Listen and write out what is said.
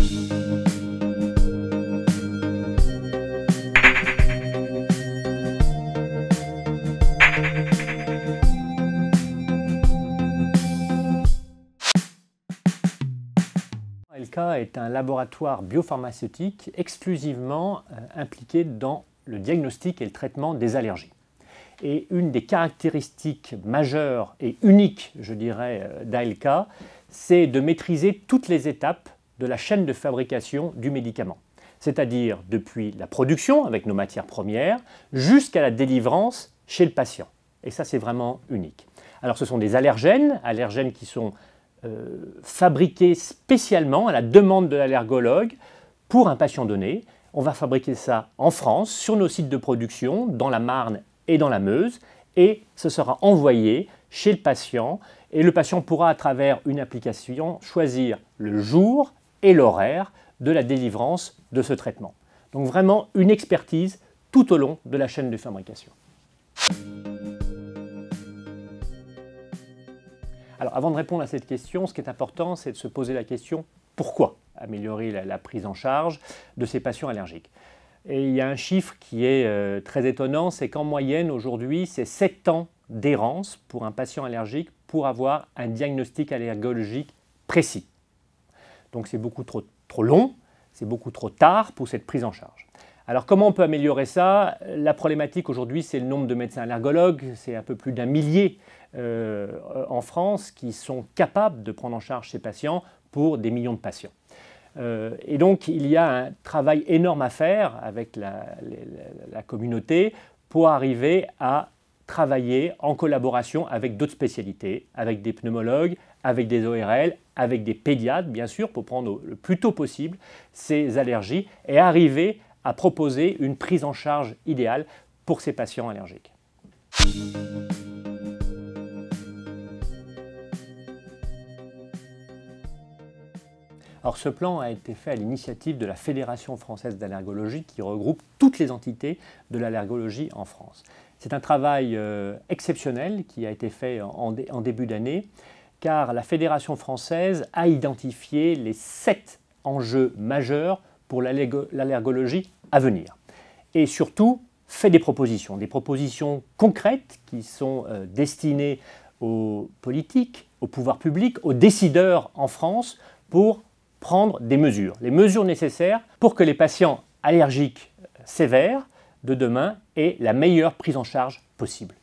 ALK est un laboratoire biopharmaceutique exclusivement impliqué dans le diagnostic et le traitement des allergies. Et une des caractéristiques majeures et uniques, je dirais, d'ALK, c'est de maîtriser toutes les étapes de la chaîne de fabrication du médicament. C'est-à-dire depuis la production, avec nos matières premières, jusqu'à la délivrance chez le patient. Et ça, c'est vraiment unique. Alors, ce sont des allergènes qui sont fabriqués spécialement à la demande de l'allergologue pour un patient donné. On va fabriquer ça en France, sur nos sites de production, dans la Marne et dans la Meuse, et ce sera envoyé chez le patient, et le patient pourra, à travers une application, choisir le jour et l'horaire de la délivrance de ce traitement. Donc vraiment une expertise tout au long de la chaîne de fabrication. Alors avant de répondre à cette question, ce qui est important, c'est de se poser la question pourquoi améliorer la prise en charge de ces patients allergiques. Et il y a un chiffre qui est très étonnant, c'est qu'en moyenne aujourd'hui, c'est 7 ans d'errance pour un patient allergique pour avoir un diagnostic allergologique précis. Donc c'est beaucoup trop long, c'est beaucoup trop tard pour cette prise en charge. Alors comment on peut améliorer ça? La problématique aujourd'hui, c'est le nombre de médecins allergologues, c'est un peu plus d'1 millier en France qui sont capables de prendre en charge ces patients pour des millions de patients. Et donc il y a un travail énorme à faire avec la communauté pour arriver à travailler en collaboration avec d'autres spécialités, avec des pneumologues, avec des ORL, avec des pédiatres bien sûr, pour prendre le plus tôt possible ces allergies et arriver à proposer une prise en charge idéale pour ces patients allergiques. Alors ce plan a été fait à l'initiative de la Fédération française d'allergologie qui regroupe toutes les entités de l'allergologie en France. C'est un travail exceptionnel qui a été fait en début d'année car la Fédération française a identifié les 7 enjeux majeurs pour l'allergologie à venir. Et surtout, fait des propositions concrètes qui sont destinées aux politiques, aux pouvoirs publics, aux décideurs en France pour prendre des mesures, les mesures nécessaires pour que les patients allergiques sévères de demain aient la meilleure prise en charge possible.